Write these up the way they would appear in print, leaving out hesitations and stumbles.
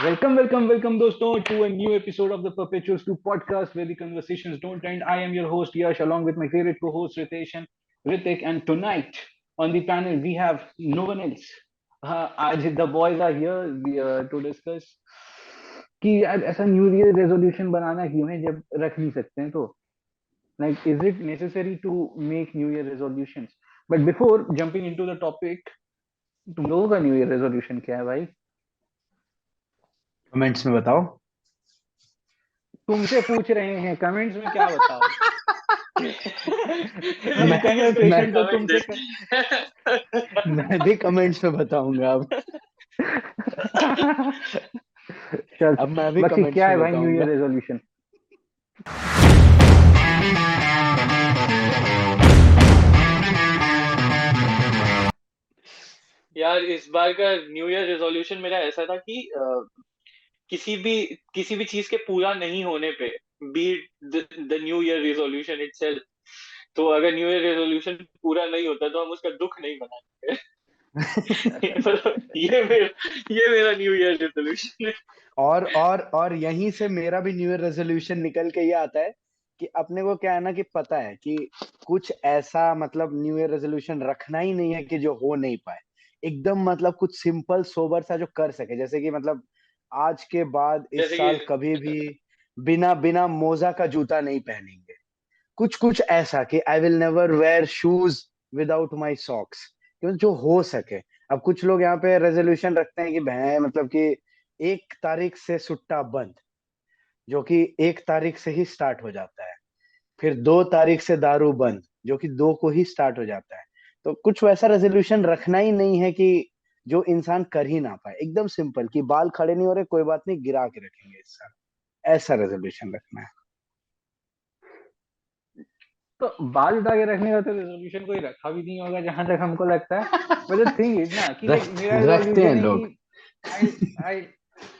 Welcome दोस्तों to a new episode of the Perpetuals 2 podcast where the conversations don't end. I am your host Yash along with my favorite co-host Ritesh and Ritik, and tonight on the panel we have no one else. आज the boys are here to discuss कि यार ऐसा new year resolution बनाना क्यों है जब रख नहीं सकते हैं तो like is it necessary to make new year resolutions? But before jumping into the topic, तुम लोगों का न्यू ईयर रेजोल्यूशन क्या है भाई? कमेंट्स में बताओ। तुमसे पूछ रहे हैं कमेंट्स में क्या बताओ? ये मैं मैं कन्वर्सेशन तो तुमसे मैं भी कमेंट्स में बताऊंगा अब। चल, अब मैं भी बाकी कमेंट्स क्या में है भाई न्यू ईयर बताऊंगा। रेजोल्यूशन? यार इस बार का न्यू ईयर रेजोल्यूशन मेरा ऐसा था कि किसी भी किसी भी चीज के पूरा नहीं होने पे be the new year resolution itself, तो अगर न्यू ईयर रेजोल्यूशन पूरा नहीं होता तो हम उसका दुख नहीं मनाते। मतलब ये मेरा न्यू ईयर रेजोल्यूशन है। और यहीं से मेरा भी न्यू ईयर रेजोल्यूशन निकल के ये आता है कि अपने को क्या है ना कि पता है कि कुछ ऐसा मतलब न्यू ईयर रेजोल्यूशन रखना ही नहीं है कि जो हो नहीं पाए। एकदम मतलब कुछ सिंपल सोबर सा जो कर सके, जैसे कि मतलब आज के बाद इस जैसे साल कि कभी भी बिना बिना मोजा का जूता नहीं पहनेंगे। कुछ कुछ ऐसा कि I will never wear shoes without my socks, जो हो सके। अब कुछ लोग यहाँ पे रेजोल्यूशन रखते हैं कि भैं मतलब कि 1 तारीख से सुट्टा बंद, जो कि 1 तारीख से ही स्टार्ट हो जाता है। फिर 2 तारीख से दारू बंद, जो कि 2 को ही स्टार्ट हो जाता है। तो कुछ वैसा रेजोल्यूशन रखना ही नहीं है कि जो इंसान कर ही ना पाए। एकदम सिंपल कि बाल खड़े नहीं हो रहे, कोई बात नहीं, गिरा के रखेंगे इस साल। ऐसा रेजोल्यूशन रखना है। तो बाल उठा के रखने का तो रेजोल्यूशन कोई रखा भी नहीं होगा जहां तक हमको लगता है। बट द थिंग इज ना कि लाइक मेरा रखते हैं रेजोल्यूशन है कि लोग। आई आई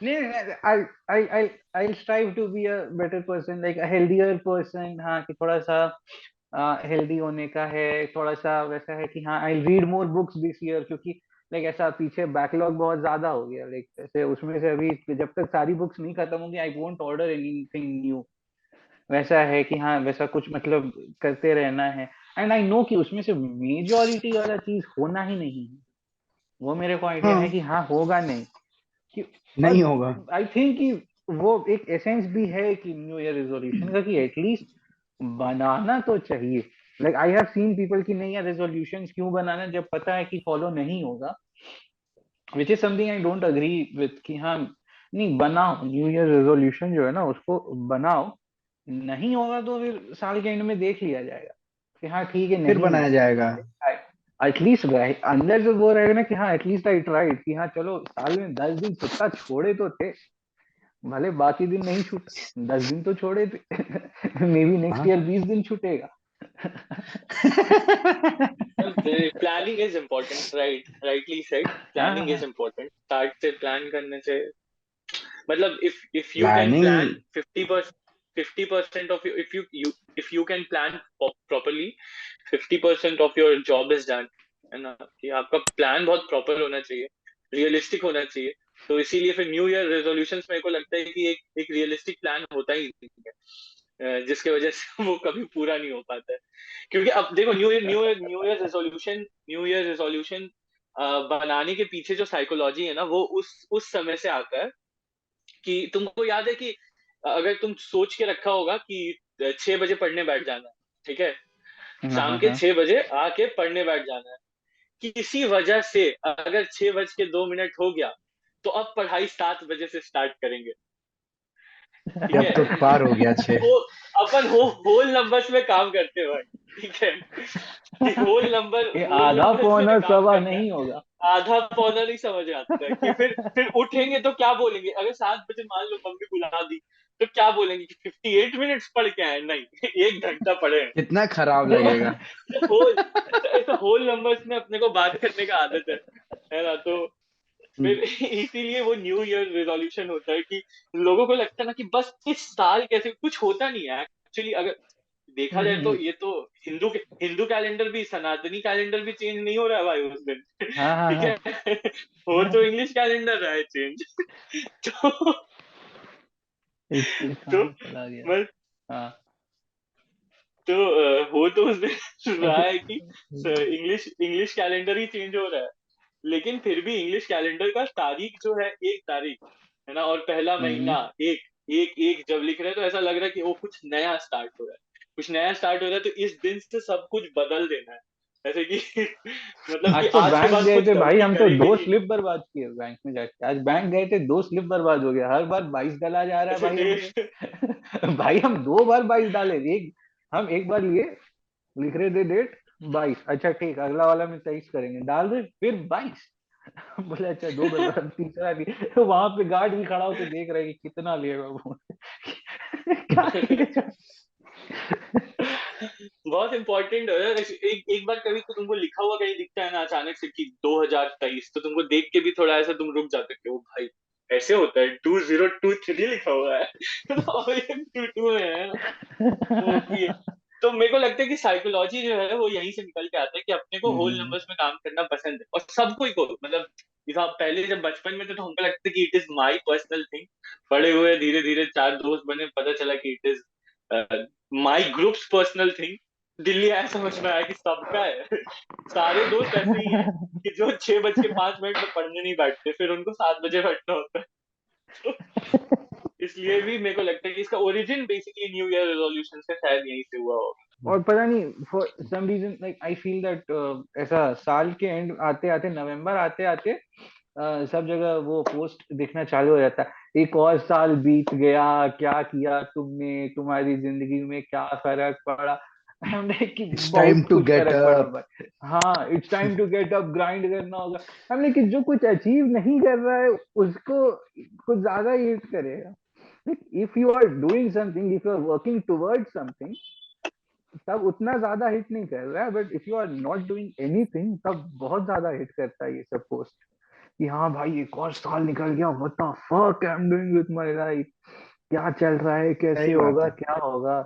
नहीं, I strive to be a better person, like a healthier person. हाँ, कि थोड़ा सा हेल्दी होने का है, थोड़ा सा वैसा है कि हाँ I read more books this year, क्योंकि लाइक ऐसा पीछे बैकलॉग बहुत ज्यादा हो गया। लाइक ऐसे उसमें से अभी जब तक सारी बुक्स नहीं खत्म होंगी I won't order anything new. वैसा है कि हाँ वैसा कुछ मतलब करते रहना है। एंड आई नो कि उसमें से मेजोरिटी वाला चीज होना ही नहीं है। वो मेरे को आइडिया है हाँ, कि हाँ होगा नहीं कि। नहीं और होगा। आई थिंक कि वो एक एसेंस भी है कि न्यू ईयर रेजोल्यूशन का कि एटलीस्ट बनाना तो चाहिए। Like I have seen people की नहीं यार रेजोल्यूशंस क्यों बनाना जब पता है कि फॉलो नहीं होगा, which is something I don't agree with कि हाँ नहीं बनाओ न्यू ईयर रेजोल्यूशन जो है ना उसको बनाओ। नहीं होगा तो फिर साल के एंड में देख लिया जाएगा कि हाँ ठीक है फिर नहीं बनाया हुआ। जाएगा। एटलीस्ट अंदर से वो रहेगा ना कि हाँ एटलीस्ट आई ट्राइड कि हाँ चलो साल में 10 दिन छुट्टा छोड़े तो थे, भले बाकी दिन नहीं छूटा 10 दिन तो छोड़े थे। मे बी नेक्स्ट हाँ। ईयर 20 दिन छूटेगा। Planning is important, rightly said, planning is हाँ इम्पोर्टेंट। स्टार्ट से प्लान करने से मतलब if you can planning. plan 50% of your, if you can plan properly 50% of your job is done, है ना? कि आपका प्लान बहुत प्रॉपर होना चाहिए, रियलिस्टिक होना चाहिए। तो इसीलिए फिर न्यू ईयर रेजोल्यूशंस मेरे को लगता है कि एक रियलिस्टिक प्लान होता ही नहीं है, जिसके वजह से वो कभी पूरा नहीं हो पाता है। क्योंकि अब देखो न्यू ईयर रेजोल्यूशन बनाने के पीछे जो साइकोलॉजी है ना, वो उस समय से आता है कि तुमको याद है कि अगर तुम सोच के रखा होगा कि 6 बजे पढ़ने बैठ जाना है, ठीक है, हाँ शाम हाँ के हाँ। 6 बजे आके पढ़ने बैठ जाना है, किसी वजह से अगर 6 बज के 2 मिनट हो गया तो अब पढ़ाई 7 बजे से स्टार्ट करेंगे, ठीक अब है। तो पार हो गया 6। वो अपन होल नंबर्स में काम करते हैं भाई, ठीक है, कि ये होल आधा नंबर्स में पौना काम सवा करना है। नहीं होगा। आधा पौना नहीं समझ आता है कि फिर उठेंगे तो क्या बोलेंगे, अगर 7 बजे मान लो मम्मी बुला दी तो क्या बोलेंगे कि 58 मिनट्स पढ़ के आए, नहीं 1 घंटा पढ़े हैं। कितना खराब तो लगेगा। होल ऐसा होल नंबर्स में अपने को बात करने का आदत है ना? तो फिर इसीलिए वो न्यू ईयर रेजोल्यूशन होता है कि लोगों को लगता है ना कि बस इस साल कैसे कुछ होता नहीं है एक्चुअली। अगर देखा जाए तो ये तो हिंदू कैलेंडर भी, सनातनी कैलेंडर भी चेंज नहीं हो रहा है भाई उस दिन। हाँ हाँ ठीक हाँ है। वो तो इंग्लिश कैलेंडर रहा है चेंज। तो तो कहाँ चला गया। बस, हाँ तो वो तो उस दिन रहा ऐसे है कि इंग्लिश इंग्लिश कैलेंडर ही चेंज हो रहा है। लेकिन फिर भी इंग्लिश कैलेंडर का तारीख जो है 1 तारीख है ना, और पहला हम्म, महीना एक एक एक जब लिख रहे हैं तो ऐसा लग रहा है कि वो कुछ नया स्टार्ट हो रहा है, कुछ नया स्टार्ट हो रहा है, तो इस दिन से सब कुछ बदल देना है। ऐसे कि मतलब कि आज तो आज के बैंक बाद गए कुछ थे भाई, गलती हम तो करेंगे 2 स्लिप बर्बाद किए बैंक में जाके। आज बैंक गए थे, 2 स्लिप बर्बाद हो गया, हर बार 22 डाला जा रहा है नहीं। भाई डेट। हमसे। भाई हम 2 बार 22 डाले, हम एक बार लिए, लिख रहे थे डेट 22, अच्छा ठीक अगला वाला में 23 करेंगे, डाल रहे फिर 22। बोले अच्छा 2 बर्बाद, तीसरा भी। तो वहां पे गार्ड भी खड़ा होकर देख रहे हैं कि कितना लिए बाबू। क्या लिया? बहुत इंपॉर्टेंट है यार। एक बार कभी तो तुमको लिखा हुआ कहीं दिखता है ना अचानक से कि 2023, तो तुमको देख के भी थोड़ा ऐसा तुम रुक जाते हो, भाई ऐसे होता है, 2023 लिखा हुआ है। तो अब ये 22 में है ना। तो ये, तो मेरे को लगता है कि साइकोलॉजी जो है वो यहीं से निकल के आता है कि अपने को होल हम्म, नंबर्स में काम करना पसंद है, और सबको ही को मतलब, इस आप पहले जब बचपन में थे तो हमको लगता है कि it is my personal thing. बड़े हुए धीरे धीरे 4 दोस्त बने, पता चला कि it is my groups personal thing. Delhi आया समझ में आया कि सबका है। सारे दोस्त ऐसे ही हैं कि जो 6:05 में पढ़ने नहीं बैठते, फिर उनको 7 बजे बैठना होता है। तो इसलिए भी मेरे को लगता है कि इसका origin basically new year resolution से शायद यहीं से हुआ होगा। और पता नहीं for some reason like I feel that ऐसा साल के एंड आते आते, नवंबर आते आते सब जगह वो पोस्ट दिखना चालू हो जाता है, एक और साल बीत गया, क्या किया तुमने, तुम्हारी जिंदगी में क्या फर्क पड़ा। हमने कि इट्स टाइम बहुत टू कुछ गेट फर्क पड़ा अप। भाई। हाँ it's time to get up, grind करना होगा। हमने कि जो कुछ अचीव नहीं कर रहा है उसको कुछ ज्यादा हिट करेगा। If you are doing something, if you are working towards something, तब उतना ज्यादा हिट नहीं कर रहा है, but if you are not doing anything तब बहुत ज्यादा हिट करता है ये सब पोस्ट, कि हाँ भाई एक और साल निकल गया, what the fuck I am doing with my life, क्या चल रहा है, कैसे सही बात होगा, है। क्या होगा।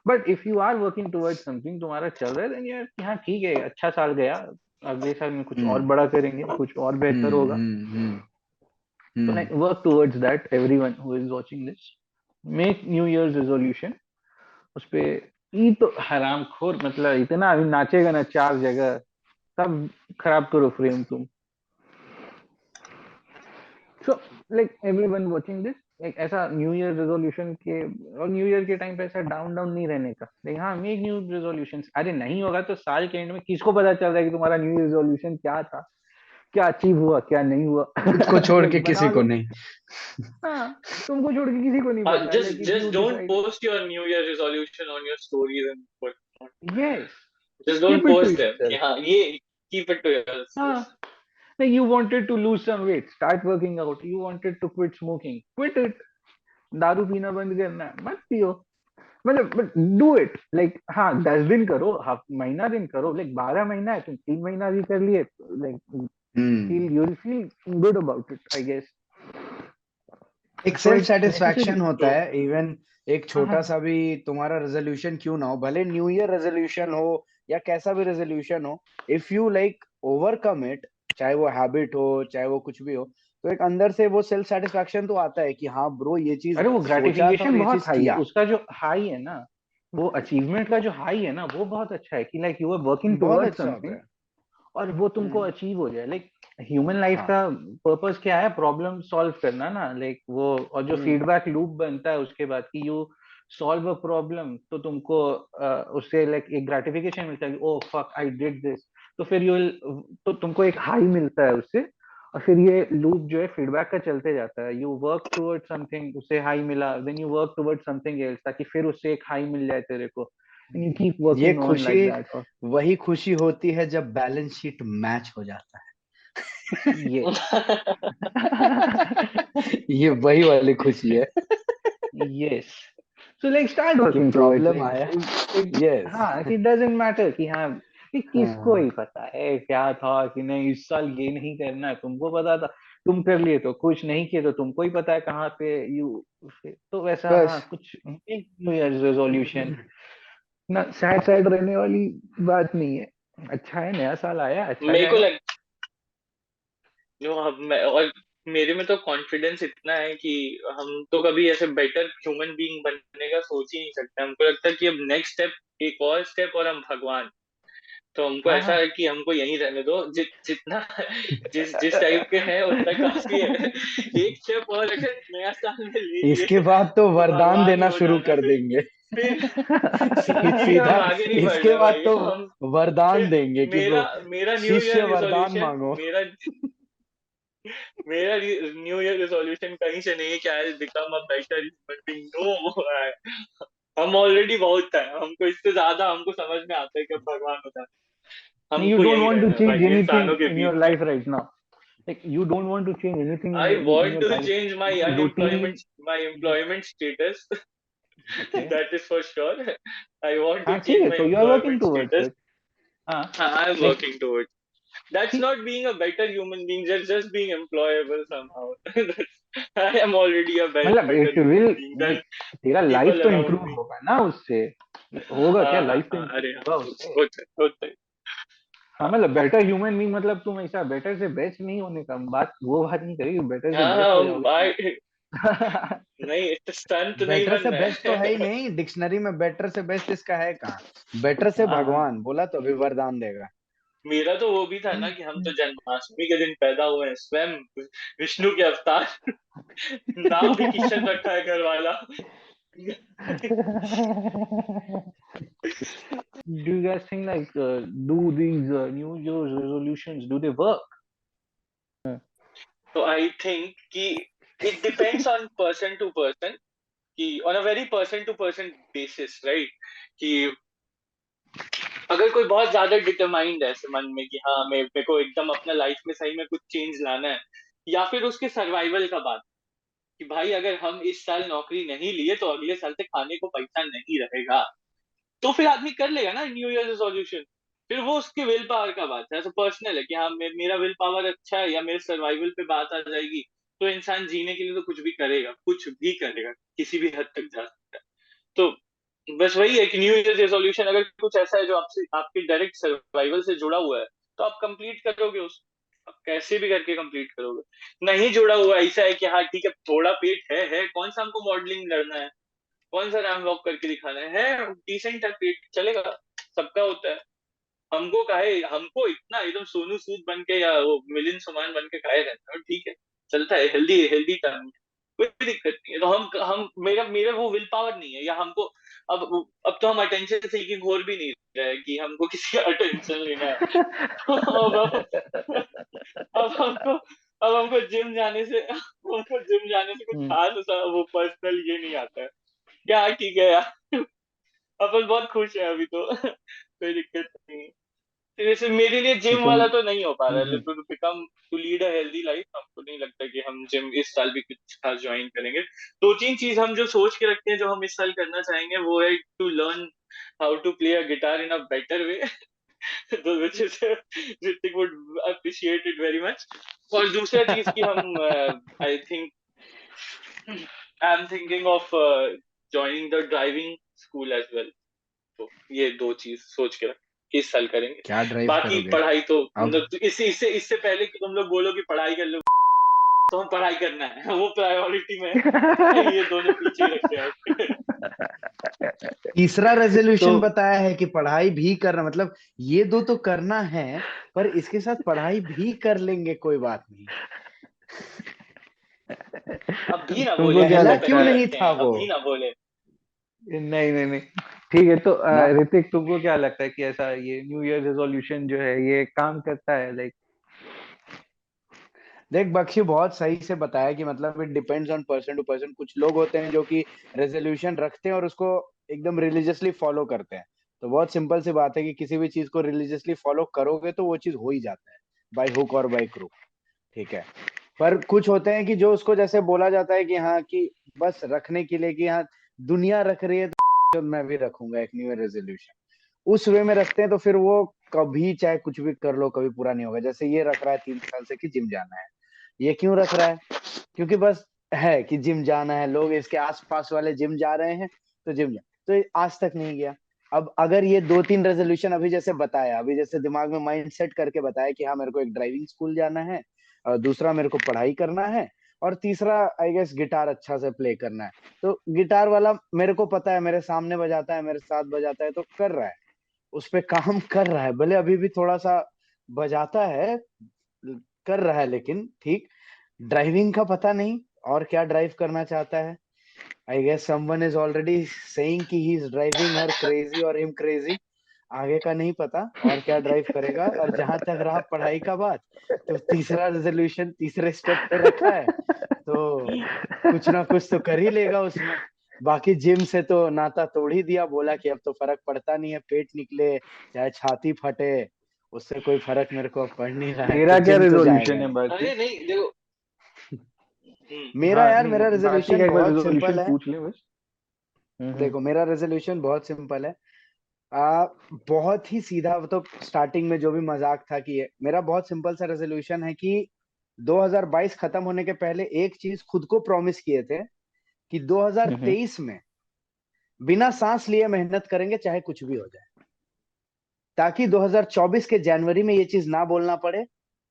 But if you are working towards something, तुम्हारा चल रहा है, देन यार हाँ ठीक है, अच्छा साल गया, अगले साल में कुछ और हम्म बड़ा करेंगे, कुछ और बेहतर होगा। हम्म। तो like hmm. Work towards that, everyone who is watching this, make new years resolution. उस पे ई तो हराम खोर, मतलब इतना अभी नाचेगा ना 4 जगह, सब खराब करो फ्रेम तुम। So like everyone watching this, एक ऐसा न्यू ईयर रेजोल्यूशन के, और न्यू ईयर के टाइम पे ऐसा डाउन डाउन नहीं रहने का, लाइक हाँ मेक न्यू रेजोल्यूशन। अरे नहीं होगा तो साल के एंड में किसको पता चल रहा है कि तुम्हारा न्यू ईयर रेजोल्यूशन क्या था, क्या अचीव हुआ क्या नहीं हुआ। खुद को छोड़ के लाइक किसी बना को लो। नहीं। हाँ तुमको छोड़ के किसी को नहीं हाँ, पता, like just if just you don't decide. post your New Year resolution on your stories and whatnot. Yes, Just keep don't it to post them कि योरसेल्फ। हाँ ये, keep it to हाँ, yourself. like you wanted to lose some weight, start working out, you wanted to quit smoking, quit it। दारू पीना बंद करना है, मत पियो। मतलब बट डू इट, लाइक हाँ 10 दिन करो, हाफ महीना दिन करो, लाइक 12 महीना है, तुम 3 महीना भी कर लिए, like hmm. Feel, you will feel good about it I guess. एक so self it's necessary. Satisfaction होता तो है इवन। एक हाँ छोटा हाँ सा भी तुम्हारा रेजोल्यूशन क्यों ना हो, भले न्यू ईयर रेजोल्यूशन हो या कैसा भी रेजोल्यूशन हो, if you like overcome it, चाहे वो हैबिट हो चाहे वो कुछ भी हो, तो एक अंदर से वो सेल्फ सेटिस्फैक्शन तो आता है कि हाँ ब्रो ये चीज अरे वो सोचा था और ग्रेटिफिकेशन ये बहुत चीज हाई है, किया। उसका जो हाई है ना, वो अचीवमेंट का जो हाई है ना, वो बहुत अच्छा है कि लाइक यू आर वर्किंग बहुत टुवर्ड्स अच्छा होता समथिंग, है। और वो तुमको हम्म। अचीव हो जाए। लाइक ह्यूमन लाइफ हाँ। का पर्पस क्या है, प्रॉब्लम सॉल्व करना ना, लाइक वो, और जो हम्म। फीडबैक लूप बनता है उसके बाद कि यू सॉल्व अ प्रॉब्लम, तो तुमको उससे लाइक एक ग्रेटिफिकेशन मिलता है, oh fuck I did this. तो फिर यू, तो तुमको एक हाई मिलता है उससे, और फिर ये लूप जो है फीडबैक का चलते जाता है, यू वर्क टुवर्ड्स समथिंग, उससे हाई मिला, then you work towards something else, ताकि फिर उससे एक हाई मिल जाए तेरे को, एंड यू कीप ये वर्किंग ऑन खुशी लाइक दैट। वही खुशी होती है जब बैलेंस शीट मैच हो जाता है। ये ये वही वाली खुशी है yes, so like start कि working towards प्रॉब्लम it, आया। यस। हाँ कि doesn't matter कि हाँ कि किसको हाँ। ही पता है क्या था कि नहीं, इस साल ये नहीं करना है, तुमको पता था, तुम कर लिए तो खुश, नहीं किए तो तुमको ही पता है कहाँ पे यू। तो वैसा हाँ बस कुछ न्यू ईयर रेजोल्यूशन, ना सैड सैड रहने वाली बात नहीं है। अच्छा है, नया साल आया, अच्छा मेरे को जाएगा। लग जो हम मैं और मेरे में तो कॉन्फिडेंस इतना है कि हम तो कभी ऐसे बेटर ह्यूमन बीइंग बनने का सोच ही नहीं सकते। हमको लगता है कि अब नेक्स्ट स्टेप, एक और स्टेप और हम भगवान। तो हमको हाँ ऐसा हाँ। है कि हमको यहीं रहने दो, जितना जिस जिस टाइप के हैं उतना काफी है। एक स्टेप और अगर नया साल में ले इसके लिए बाद तो तो वरदान भगवान देना हो शुरू जाना कर देंगे। फिर फिर सीधा हम आगे नहीं इसके बढ़ना बाद भाई तो हम। वरदान फिर देंगे कि मेरा वो मेरा न्यू शिष्य ईयर वरदान रिजोल्यूशन मांगो। मेरा न्यू ईयर रिजोल्यूशन कहीं से नहीं है कि I become a better human being. No, हम ऑलरेडी बहुत है। हमको इससे ज्यादा हमको समझ में आता है कि अब भगवान होता है। नहीं, you हमको don't यही want to रहना है change भाई anything इंसानों के in your बीच में। life right now. Like you don't want to change anything I in want your to life. Change my Routine. Unemployment, my employment status. Okay. That is for sure. I want to हाँ ठीक change है, my तो you are working employment towards status. it. हाँ। I am Like working towards. That's ठीक। not being a better human being, just being employable somehow. I am already a मतलब better it human will, being than like तेरा life people तो around improve me. होगा ना उससे। होगा क्या, हाँ हाँ लाइफ तो हाँ, इम्प्रूव अरे हाँ, होगा उससे। होता है। हाँ मतलब बेटर ह्यूमन बीइंग मतलब तुम ऐसा बेटर से बेस्ट नहीं होने का बात, वो बात नहीं करेगी, बेटर से हाँ बेस्ट हाँ, हो जाओगे तुम। नहीं इतना संत नहीं बेटर से बनना बेस्ट तो है ही है। नहीं, डिक्शनरी में बेटर से बेस्ट इसका है कहाँ। बेटर से हाँ हाँ। भगवान बोला तो अभी वरदान देगा। मेरा तो वो भी था ना कि हम तो जन्माष्टमी के दिन पैदा हुए हैं, स्वयं विष्णु के अवतार। नाम भी किशन रखा है घर वाला। Do you guys think like do these New Year's resolutions do they work? तो आई थिंक कि it depends on person to person, कि on a very person to person basis, right? कि अगर कोई बहुत ज्यादा डिटरमाइंड है ऐसे मन में कि हाँ मेरे को एकदम अपना लाइफ में सही में कुछ चेंज लाना है, या फिर उसके सर्वाइवल का बात, कि भाई अगर हम इस साल नौकरी नहीं लिए तो अगले साल से खाने को पैसा नहीं रहेगा, तो फिर आदमी कर लेगा ना न्यू ईयर रेजोल्यूशन। फिर वो उसके विल पावर का बात है, ऐसा पर्सनल है कि हाँ मेरा विल पावर अच्छा है या मेरे सर्वाइवल पे बात आ जाएगी, तो इंसान जीने के लिए तो कुछ भी करेगा, कुछ भी करेगा, किसी भी हद तक जा सकता है। तो बस वही है कि न्यू ईयर रेजोल्यूशन अगर कुछ ऐसा है जो आपसे आपके डायरेक्ट सर्वाइवल से जुड़ा हुआ है, तो आप कंप्लीट करोगे उस, आप कैसे भी करके कंप्लीट करोगे। नहीं जुड़ा हुआ ऐसा है कि हाँ ठीक है थोड़ा पेट है, कौन सा हमको मॉडलिंग लड़ना है, कौन सा रैम वॉक करके दिखाना है डिसेंट है, पेट चलेगा, सबका होता है। हमको काहे, हमको इतना एकदम सोनू सूद बन के या वो मिलिंद सोमान बन के काहे रहना है, ठीक है चलता है, हेल्दी हेल्दी टर्म, कोई दिक्कत नहीं है। तो हम मेरा मेरा वो विल पावर नहीं है, या हमको अब अब तो हम अटेंशन सीकिंग हो भी नहीं रहे कि हमको किसी का अटेंशन लेना है। अब हमको अब हमको जिम जाने से हमको जिम जाने से कुछ हम्म। खास ऐसा वो पर्सनल ये नहीं आता है, क्या ठीक है यार, अपन बहुत खुश है अभी तो। कोई दिक्कत नहीं है। तो जैसे मेरे लिए तो जिम तुम वाला तो नहीं हो पा रहा है, hmm. To become to lead a healthy life. हमको नहीं लगता कि हम जिम इस साल भी कुछ खास ज्वाइन करेंगे। दो तीन चीज हम जो सोच के रखते हैं जो हम इस साल करना चाहेंगे, वो है to learn how to play a guitar in a better way. तो which is Ritik would appreciate it very much। और दूसरा चीज कि हम I think I am thinking of joining the driving school as well. तो ये दो चीज सोच के रख कि इस साल करेंगे। क्या ड्राइव बाकी करोगे पढ़ाई तो अब? मतलब इससे इससे इससे पहले कि तुम लोग बोलो कि पढ़ाई कर लो, तो हम पढ़ाई करना है वो प्रायोरिटी में है। ये दोनों पीछे ही रखे हैं। तीसरा तो रेजोल्यूशन बताया है कि पढ़ाई भी करना, मतलब ये दो तो करना है, पर इसके साथ पढ़ाई भी कर लेंगे, कोई बात नहीं। अब भी ना बोले, तुमको क्या पहला इससे लगता क्यों पहले है? नहीं रखे था हैं, अब वो? भी ना बोले। नहीं नहीं नहीं, ठीक है, तो ना, ऋतिक तुमको क्या लगता है कि ऐसा ये न्यू ईयर रेजोल्यूशन जो है ये काम करता है, लाइक? देख बख्शी बहुत सही से बताया कि मतलब it depends on person to person. कुछ लोग होते हैं जो कि रेजोल्यूशन रखते हैं और उसको एकदम रिलीजियसली फॉलो करते हैं। तो बहुत सिंपल सी बात है कि किसी भी चीज को रिलीजियसली फॉलो करोगे तो वो चीज हो ही जाता है, बाय हुक और बाय क्रूक। ठीक है। पर कुछ होते हैं कि जो उसको जैसे बोला जाता है कि हाँ कि बस रखने के लिए कि हाँ दुनिया रख रही है तो मैं भी रखूंगा एक न्यू ईयर रेजोल्यूशन, उस वे में रखते हैं तो फिर वो कभी चाहे कुछ भी कर लो कभी पूरा नहीं होगा। जैसे ये रख रहा है 3 साल से कि जिम जाना है, ये क्यों रख रहा है? क्योंकि बस है कि जिम जाना है, लोग इसके आसपास वाले जिम जा रहे हैं तो जिम जा, तो ये आज तक नहीं गया। अब अगर ये 2-3 रेजोल्यूशन अभी जैसे बताया, अभी जैसे दिमाग में माइंड सेट करके बताया कि हाँ मेरे को एक ड्राइविंग स्कूल जाना है, और दूसरा मेरे को पढ़ाई करना है, और तीसरा आई गेस गिटार अच्छा से प्ले करना है, तो गिटार वाला मेरे को पता है, मेरे सामने बजाता है, मेरे साथ बजाता है, तो कर रहा है, उस पे काम कर रहा है, भले अभी भी थोड़ा सा बजाता है, कर रहा है, लेकिन ठीक। ड्राइविंग का पता नहीं और क्या ड्राइव करना चाहता है। I guess someone is already saying कि he is driving her crazy और हिम क्रेजी। आगे का नहीं पता और क्या ड्राइव करेगा। और जहां तक रहा पढ़ाई का बात, तो तीसरा रेजोल्यूशन तीसरे स्टेप पे रखा है, तो कुछ ना कुछ तो कर ही लेगा उसमें। बाकी जिम से तो नाता तोड़ ही दिया, बोला कि अब तो फर्क पड़ता नहीं है, पेट निकले चाहे छाती फटे, उससे कोई फर्क मेरे को अब पड़ नहीं रहा है, तो तेरा क्या जिम तो जाएगा रेजोल्यूशन है ही। बाकी? अरे नहीं देखो। मेरा हाँ यार, मेरा नहीं, बाकी का रेजोल्यूशन एक बार बहुत रेजोल्यूशन सिंपल है। पूछ ले बस। हम्म। देखो मेरा रेजोल्यूशन बहुत सिंपल है। आ, बहुत ही सीधा, तो स्टार्टिंग में जो भी मजाक था कि मेरा बहुत सिंपल सा रेजोल्यूशन है कि 2022 खत्म होने के पहले एक चीज खुद को प्रॉमिस किए थे कि हम्म। 2023 में बिना सांस लिए मेहनत करेंगे चाहे कुछ भी हो जाए, ताकि 2024 के जनवरी में ये चीज ना बोलना पड़े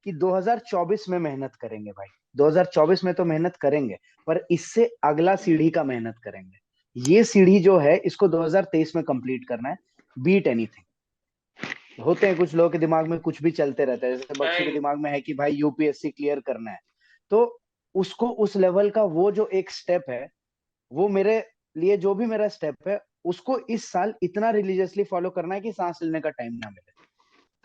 कि 2024 में मेहनत करेंगे भाई। 2024 में तो मेहनत करेंगे, पर इससे अगला सीढ़ी का मेहनत करेंगे। ये सीढ़ी जो है इसको 2023 में कंप्लीट करना है, बीट एनीथिंग। होते हैं कुछ लोगों के दिमाग में कुछ भी चलते रहता है, जैसे बच्चू के एंड दिमाग में है कि भाई यूपीएससी क्लियर करना है, तो उसको उस लेवल का वो जो एक स्टेप है, वो मेरे लिए जो भी मेरा स्टेप है, उसको इस साल इतना रिलीजियसली फॉलो करना है कि सांस लेने का टाइम ना मिले।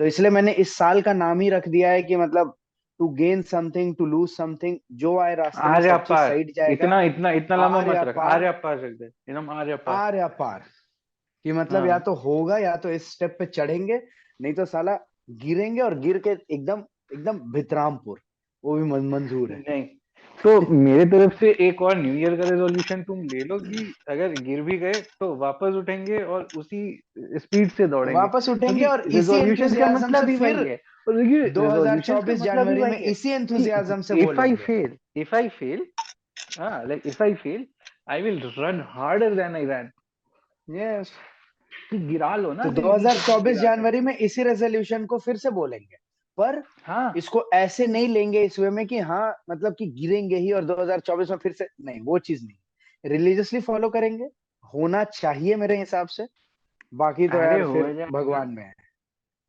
तो इसलिए मैंने इस साल का नाम ही रख दिया है कि मतलब to gain something to lose something, जो आए रास्ते में आर्या सब चीज पार। साइड जाएगा। इतना इतना इतना लंबा आर मत या रख, पार, आर्या पार रख दे एकदम, आर्या पार। आर या पार, कि मतलब या हाँ तो होगा या तो इस स्टेप पे चढ़ेंगे, नहीं तो साला गिरेंगे, और गिर के एकदम एकदम भितरामपुर, वो भी मंजूर है। नहीं, तो मेरे तरफ से एक और न्यू ईयर का रेजोल्यूशन तुम ले लो कि अगर गिर भी गए तो वापस उठेंगे और उसी स्पीड से दौड़ेंगे, वापस उठेंगे क्योंकि और इसी रेजोल्यूशन का एंथुजियाज्म से मतलब ही फिर वही है। और देखिए रेजोल्यूशन का 2024 मतलब ही जनवरी में वही है इसी कि एंथुजियाज्म से इफ आई बोलेंगे। फेल, इफ आई फेल, हाँ like if I fail, I will run harder than I ran. Yes. कि गिरा लो ना तो जिंदगी को जिस 2024 गिरा जनवरी सकते में इसी रेजोल्यूशन को फिर से बोलेंगे, पर हो। हाँ इसको ऐसे नहीं लेंगे इस वे में कि हाँ मतलब कि गिरेंगे ही और 2024 में फिर से नहीं, वो चीज नहीं, रिलीजियसली फॉलो करेंगे, होना चाहिए मेरे हिसाब से। बाकी तो अरे यार हो फिर जाएगा। भगवान में है।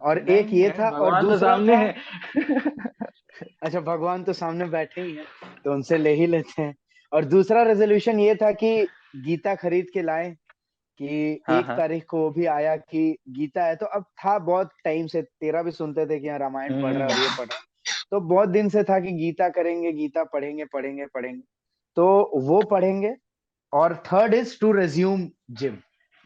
और एक नहीं ये है, था, और भगवान तो दूसरा सामने था, है। अच्छा भगवान तो सामने बैठे ही हैं, तो उनसे ले ही लेते हैं। और दूसरा रेजोल्यूशन ये था कि गीता खरीद के लाएं, कि हाँ 1 तारीख को वो भी आया कि गीता है, तो अब था बहुत टाइम से, तेरा भी सुनते थे कि हाँ रामायण पढ़ रहा है और ये हम्म। पढ़ रहा है, तो बहुत दिन से था कि गीता करेंगे, गीता पढ़ेंगे पढ़ेंगे पढ़ेंगे, तो वो पढ़ेंगे। और third is to resume gym,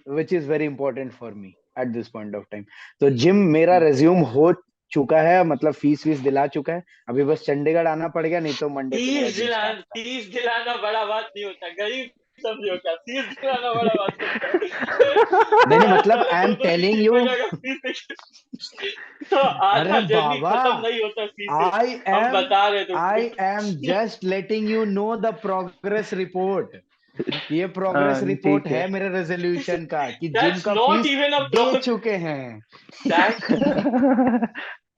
which is very important for me at this point of time. तो जिम मेरा रेज्यूम हो चुका है, मतलब फीस वीस दिला चुका है, अभी बस चंडीगढ़ आना पड़ेगा, नहीं तो मंडे से मेरा जिम स्टार्ट था। फीस दिलाना बड़ा बात नहीं होता, गरीब समझ होता, फीस दिलाना बड़ा बात होता है। नहीं नहीं, मतलब साले आई दो एम दो तीन टेलिंग तीन यू, महीने का फीस तो अरे आधा जर्नी बाबा, खत्म नहीं होता फीस से। आई हम एम बता रहे आई तुमको। Am just letting you know the progress report, कि ये प्रोग्रेस हाँ रिपोर्ट ठीक है। है मेरे रेजोल्यूशन का, कि जिम दैट्स का नॉट फीस इवन अ दे चुके हैं। That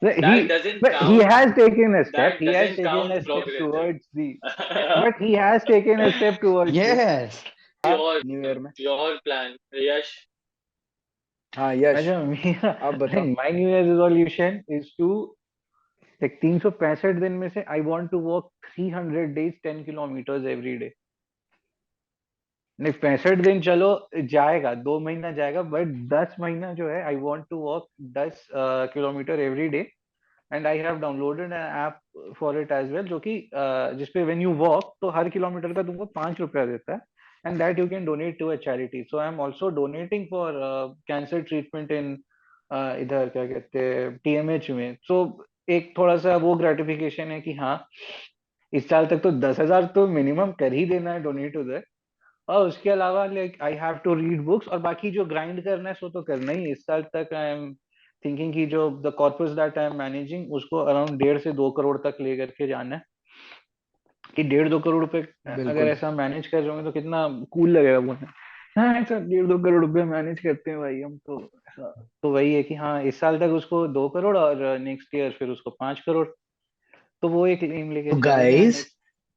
he that doesn't but he count, has taken a step, that he has doesn't taken count a step progress. towards the, but he has taken a step towards it. Yes. Your new year में। Your plan यश। हाँ यश, अच्छा मेरा, आप बताओ। my new year resolution is to, like 365 दिन में से I want to walk 300 days 10 kilometers every day। नहीं 65 दिन चलो जाएगा, 2 महीना जाएगा, बट 10 महीना जो है I want to walk 10 kilometre every day. And I have downloaded an app for it as well, जो कि जिसपे व्हेन यू वॉक तो हर किलोमीटर का तुमको 5 रुपया देता है, and that you can donate to a charity. So I am also donating for cancer treatment in, इधर क्या कहते हैं टीएमएच में। सो एक थोड़ा सा वो ग्रेटिफिकेशन है कि हाँ इस साल तक तो 10,000 तो मिनिमम कर ही देना है डोनेट उधर। और उसके अलावा like I have to read books, और बाकी जो ग्राइंड करना है सो तो करना ही है। इस साल तक आई एम थिंकिंग कि जो the corpus that I am managing उसको अराउंड 1.5 से 2 करोड़ तक ले करके जाना है। कि 1.5-2 करोड़ रुपए अगर बिल्कुल। ऐसा मैनेज कर रहे होंगे तो कितना कूल लगेगा वो। हाँ ऐसा 1.5-2 करोड़ रुपए मैनेज करते हैं भाई हम तो। ऐसा तो वही है कि हाँ इस साल तक उसको 2 करोड़ और नेक्स्ट ईयर फिर उसको 5 करोड़, तो वो एक एम लेके तो चल रहे हैं गाइस,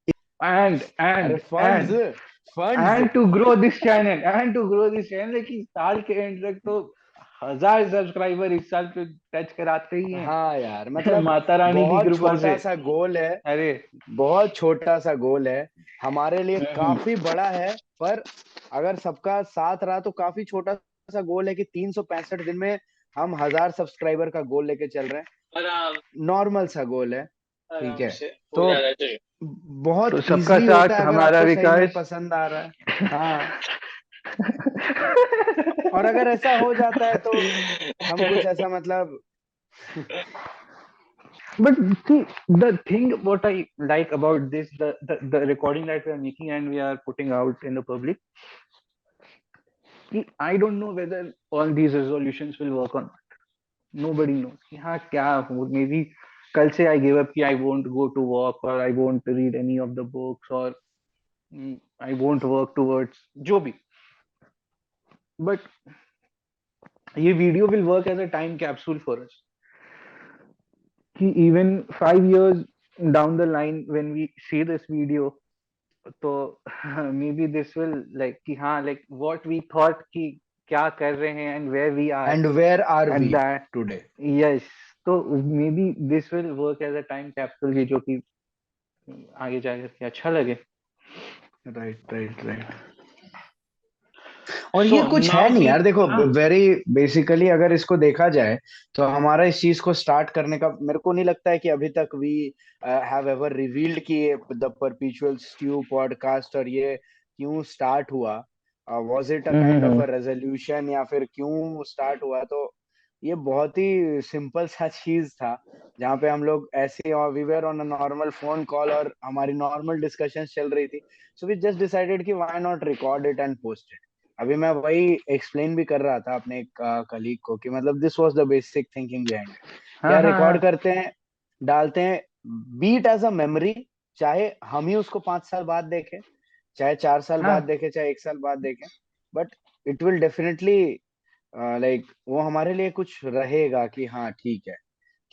लाइक। एंड अरे and funds, and funds. And to grow this channel, and to grow this channel कि साल के एंड तक तो 1,000 सब्सक्राइबर इस साल पे टच कराते ही हाँ यार, हैं। मतलब माता रानी की बहुत कृपा से। छोटा सा गोल है, अरे बहुत छोटा सा गोल है, हमारे लिए हम्म। काफी बड़ा है, पर अगर सबका साथ रहा तो काफी छोटा सा गोल है कि 365 दिन में हम 1,000 सब्सक्राइबर का गोल लेके चल रहे आराम हैं। नॉर्मल सा गोल है, ठीक आराम है। से हो तो जाना चाहिए। बहुत तो सबका इजली होता साथ है अगर हमारा आपको सही में विकास। पसंद आ रहा है। हाँ, और अगर ऐसा हो जाता है तो हम कुछ ऐसा मतलब But see, the thing what I like about this, the recording that we are making and we are putting out in the public, कि I don't know whether all these resolutions will work or not. Nobody knows कि हाँ क्या हो, maybe कल से I give up कि I won't go to walk or I won't read any of the books or I won't work towards जो भी, but ये video will work as a time capsule for us कि even 5 years down the line when we see this video, तो maybe this will like कि हाँ like what we thought कि क्या कर रहे हैं and where we are and where are at we that. Today. Yes, तो maybe this will work as a time capsule की जो कि आगे जाकर के अच्छा लगे। Right right right. और सो ये कुछ है नाउ नहीं वी यार, देखो हाँ वेरी बेसिकली अगर इसको देखा जाए तो हमारा इस चीज को स्टार्ट करने का मेरे को नहीं लगता है कि अभी तक वी हैव एवर रिवील्ड कि द परपेचुअल स्ट्यू पॉडकास्ट और ये क्यों स्टार्ट हुआ, was it a kind of hmm. A resolution या फिर क्यों स्टार्ट हुआ। तो ये बहुत ही सिंपल सा चीज था, जहाँ पे हम लोग ऐसे और we were on a normal phone call और हमारी नॉर्मल डिस्कशन चल रही थी, सो वी जस्ट डिसाइडेड कि why not record it and post. अभी मैं वही एक्सप्लेन भी कर रहा था अपने एक कलीग को कि मतलब this was the basic thinking behind it. हाँ यार हाँ रिकॉर्ड हाँ करते हैं, डालते हैं, बीट एज अ मेमोरी, चाहे हम ही उसको 5 साल बाद देखें, चाहे 4 साल बाद हाँ देखें, चाहे 1 साल बाद देखें, but it will definitely like वो हमारे लिए कुछ रहेगा कि हाँ ठीक है,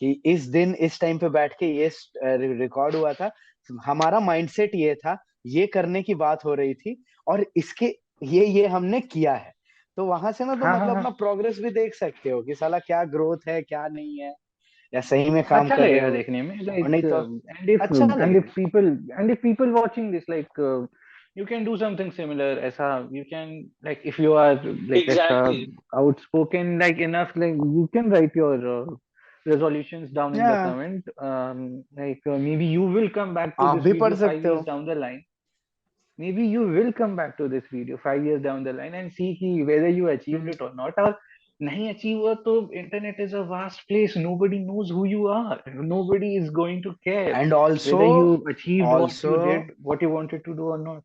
कि इस दिन इस टाइम पे बैठ के ये रिकॉर्ड हुआ था, हमारा माइंडसेट ये था, ये करने की बात हो रही थी, और इसके ये हमने किया है। तो वहां से ना तुम हाँ हाँ मतलब हाँ अपना प्रोग्रेस भी देख सकते हो कि साला क्या ग्रोथ है क्या नहीं है, या सही में काम अच्छा कर रहे लगेगा हो, देखने में और लाइक नहीं तो अच्छा एंड इफ लगेगा। People and if people watching this like you can do something similar ऐसा, you can like if you are like ऐसा exactly outspoken like enough like you can write your resolutions down in the हाँ, comment, like maybe you will come back to आप this भी पढ़ video five सकते years हो। down the line, maybe you will come back to this video 5 years down the line and see कि whether you achieved it or not, और नहीं achieve हुआ तो internet is a vast place, nobody knows who you are, nobody is going to care and also, whether you achieved what also you did, what you wanted to do or not,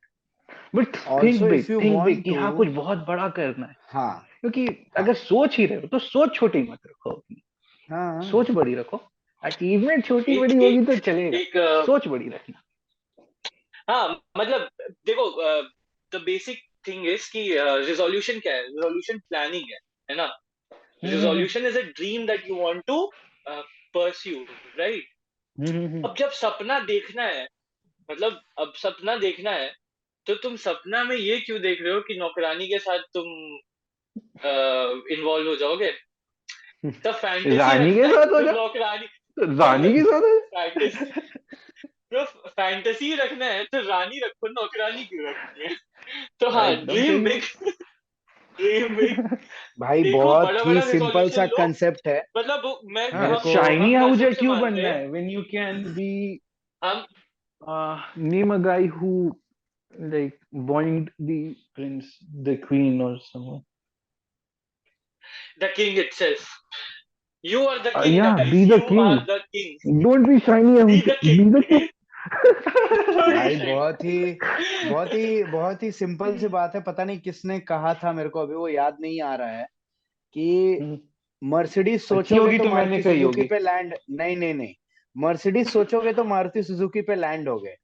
but also if you think big want कि to. हाँ कुछ बहुत बड़ा करना है। हाँ क्योंकि हाँ अगर सोच ही रहे हो तो सोच छोटी मत रखो अपनी, हाँ। सोच बड़ी रखो। अचीवमेंट छोटी एक बड़ी होगी एक तो चलेगा, एक सोच बड़ी रखना। हाँ मतलब देखो, द बेसिक थिंग इज कि रिजोल्यूशन क्या है, रिजोल्यूशन प्लानिंग है ना। Hmm resolution is a dream that you want to pursue, right. Hmm. अब जब सपना देखना है, मतलब अब सपना देखना है, तो तुम सपना में ये क्यों देख रहे हो कि नौकरानी के साथ तुम इन्वॉल्व हो जाओगे। तब फैंटेसी रानी के रखना है साथ हो तो जा, नौकरानी, तो रानी के साथ हो फैंटेसी, तो फैंटेसी रखना है तो रानी रखो, नौकरानी क्यों रखनी है। तो जा। हाँ, एकदम ड्रीम सही बिग, ड्रीम बिग। है। भाई देखो बहुत बड़ा ही बड़ा सिंपल रिजोल्यूशन सा लो। कंसेप्ट है। मतलब मैं मेरे हाँ को शाइनी हम कसम हाउजर से क्यों मानते बनना हैं। है when you can be हम name a guy who like boinged the prince, the queen or someone. The king itself, you are the king Yeah, guys, be the you are king. The king, Don't be shiny be haujai, the be the king. king. भाई बहुत ही simple सी बात है, पता नहीं किसने कहा था, मेरे को अभी वो याद नहीं आ रहा है कि मर्सिडीज अच्छी सोचोगे होगी तो तो मैंने मारुति कही सुजुकी होगी। पे लैंड, नहीं नहीं नहीं, मर्सिडीज सोचोगे तो मारुति सुजुकी पे लैंड होगे,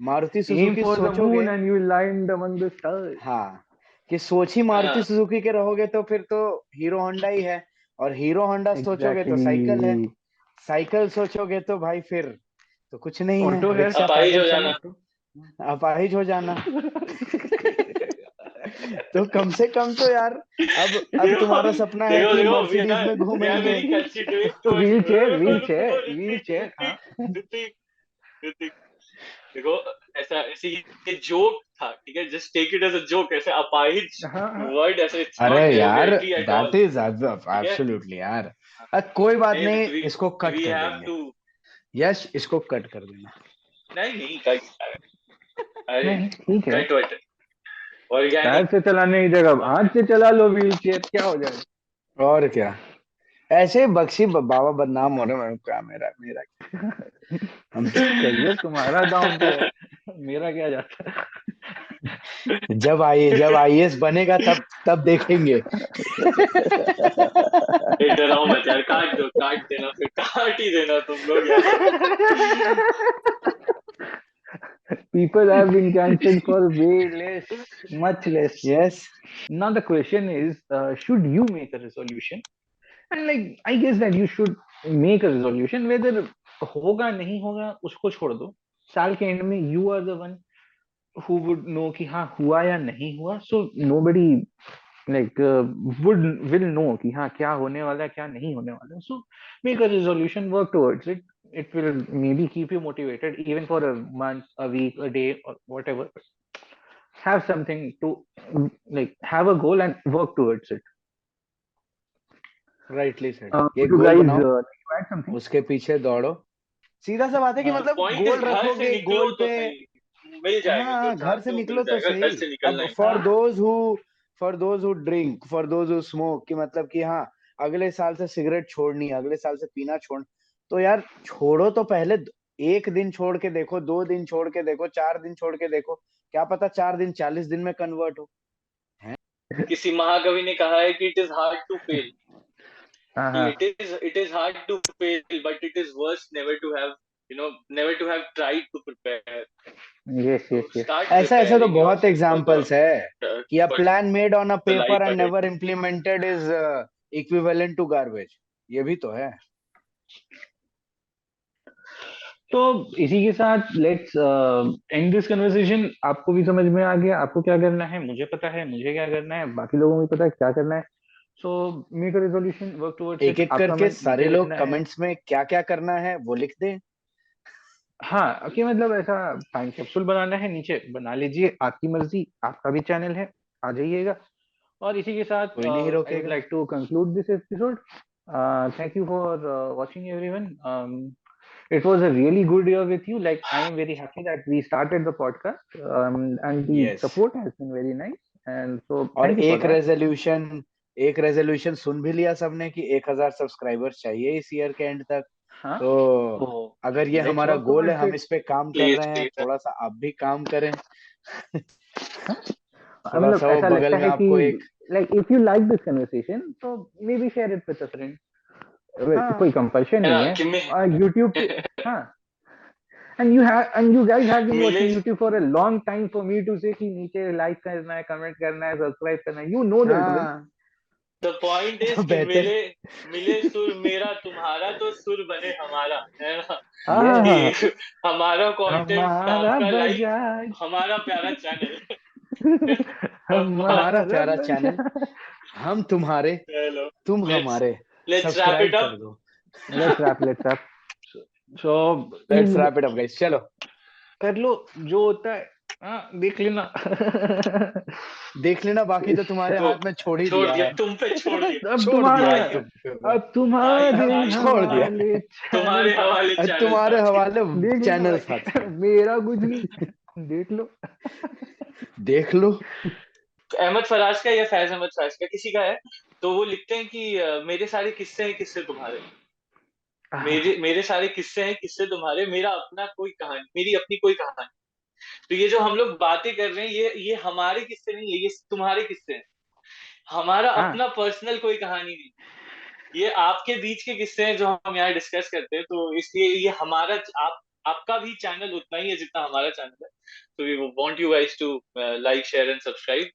Maruti Aim Suzuki for the सोचोगे। moon and you will land among the stars. हाँ, कि सोच ही मारुति हाँ सुजुकी के रहोगे तो फिर तो हीरो होंडा ही है, और हीरो होंडा सोचोगे तो साइकिल है, एग्जैक्टली। साइकिल सोचोगे तो भाई फिर तो कुछ नहीं है, ऑटो है। रिक्शा अपाहिज पैदल हो जाना। चलो, अपाहिज हो जाना। तो कम से कम तो यार, अब देखो तुम्हारा सपना है देखो कि देखो मर्सिडीज में वी आर घूमेंगे। वेरी कंसिडरेट तो व्हील टुवर्ड्स। चेयर, रुको व्हील रुको चेयर, रुको व्हील ऋतिक चेयर, हाँ। ऋतिक ऋतिक ऋतिक देखो, ऐसा ऐसे ये जोक था, ठीक है, just take it as a joke, ऐसे अपाहिज हाँ हाँ। वर्ड ऐसे इट्स अरे नॉट यार, derogatory at that all, is ठीक है। एब्सोल्युटली यार। कोई बात नहीं नहीं, वी इसको कट वी कर हैव देंगे। टू। यश, इसको कट कर देना। नहीं नहीं कट, अरे नहीं ठीक है। कट वट पैर ऑर्गेनिक। से चलाने की जगह हाथ से चला लो व्हील चेयर, क्या हो जाएगा। और क्या, ऐसे बख्शी बाबा बदनाम हो रहे हैं, क्या मेरा मेरा हम करियर तुम्हारा डाउन पे है, मेरा क्या जाता है। जब आईएएस बनेगा तब देखेंगे। डराओ मत यार, काट दो, काट देना, फिर काट ही देना तुम लोग यार। People have been cancelled for way less, much less. Yes, Now the question is, should you make a resolution? And like, I guess that you should make a resolution. Whether होगा नहीं होगा उसको छोड़ दो, साल के एंड में you are the one who would know कि हाँ हुआ या नहीं हुआ. So nobody like would will know कि हाँ क्या होने वाला है क्या नहीं होने वाला है. So make a resolution, work towards it. It will maybe keep you motivated even for a month, a week, a day, or whatever. Have something to like have a goal and work towards it. Rightly said, Would एक you goal guys बनाओ, like to add something? उसके पीछे दौड़ो। सीधा सा बात है कि द मतलब पॉइंट इज गोल घर से रखोगे निकलो गोल तो पे। सही, मिल जाएगा जो हाँ, घर से चाहते हो मिल निकलो तो जाएगा, घर सही। से निकलना अब ही। हाँ for those who drink, for those who smoke, कि मतलब कि हाँ, अगले साल से सिगरेट छोड़नी है, अगले साल से पीना छोड़, तो यार छोड़ो तो पहले, एक दिन छोड़ के देखो, 2 दिन छोड़ के देखो, 4 दिन छोड़ के देखो, क्या पता 4 दिन 40 दिन में कन्वर्ट हो। हैं? किसी महाकवि ने कहा है कि it is hard to fail, हाँ हाँ. it is hard to fail, but it is worse never to have, never to have tried to prepare. Yes So yes yes. start ऐसा ऐसा तो preparing बहुत yourself एग्जाम्पल्स है कि a for plan made on a the life paper and ahead. Never implemented is equivalent to garbage, ये भी तो है। तो इसी के साथ लेट्स एंड दिस कन्वर्सेशन. आपको भी समझ में आ गया आपको क्या करना है, मुझे पता है मुझे क्या करना है, बाकी लोगों को भी पता है क्या करना है. So make a resolution, work towards एक इट. एक आपका करके मन सारे नीचे लोग लिखना है. कमेंट्स में क्या क्या करना है वो लिख दें। हाँ कि मतलब ऐसा टाइम कैप्सूल बनाना है, नीचे बना लीजिए, आपकी मर्जी, आपका भी चैनल है, आ जाइएगा. और इसी के साथ कोई नहीं आई वुड रोकेगा। Like to conclude this episode. Thank you for watching everyone. It was a really good year with you. Like I am very happy that we started the podcast, and the yes, support has been very nice. And so और thank you for that. एक resolution सुन भी लिया सबने कि 1,000 subscribers चाहिए इस year के and तक। हाँ तो तो अगर ये let's हमारा work गोल है, towards हम it. इस पे काम कर Please, रहे हैं, please. थोड़ा सा आप भी काम करें। हाँ? थोड़ा मतलब सा वो ऐसा बगल लगता में है कि आपको एक, like if you like this conversation, so maybe share it with a friend. कोई हाँ, कंपल्शन है नहीं ना है. कि YouTube पे. हाँ. And you guys have been watching मिले, YouTube for a long time for me to say कि नीचे like करना है, comment करना है, subscribe करना है. You know the drill. हाँ, द पॉइंट इज तो कि बेहतर, मिले, मिले सुर मेरा तुम्हारा तो सुर बने हमारा, है ना, हाँ हाँ यस, हाँ. कि हमारा कंटेंट हमारा आपका लाइक, बजाज. हमारा प्यारा चैनल। हमारा हमारा प्यारा चैनल, बजाज. हम तुम्हारे, चलो, तुम लेट्स हमारे, लेट्स रैप सब्सक्राइब इट कर अप। दो। Let's wrap. So let's wrap it up guys, चलो कर लो जो होता है. हाँ देख लेना. देख लेना, बाकी तो तुम्हारे तो हाथ में छोड़ ही छोड़ दिया दिया, है, तुम पे छोड़ दिया। अब छोड़ दिया तुम्हारा, है आइए तुम पे भाई, अब तुम्हारे आइए आइए, छोड़ दिया है, हवाले चैनल. तुम्हारे हवाले चैनल तुम्हारे साथी। हवाले देख लेना चैनल भाई. साथियों, मेरा कुछ नहीं, देख लो. देख लो। अहमद फराज का या फैज अहमद फराज का किसी का है, तो वो लिखते हैं कि मेरे सारे किस्से हैं किस्से तुम्हारे, मेरे मेरे सारे किस्से हैं किस्से तुम्हारे, मेरा अपना कोई कहानी, मेरी अपनी कोई कहानी। तो ये जो हम लोग बातें कर रहे हैं, ये हमारे किस्से नहीं है, ये तुम्हारे किस्से हैं। हमारा हाँ अपना पर्सनल कोई कहानी नहीं, ये आपके बीच के किस्से हैं जो हम यहाँ डिस्कस करते हैं। तो इसलिए ये हमारा, आप आपका भी चैनल उतना ही है जितना हमारा चैनल है। तो we want you guys to like share and subscribe.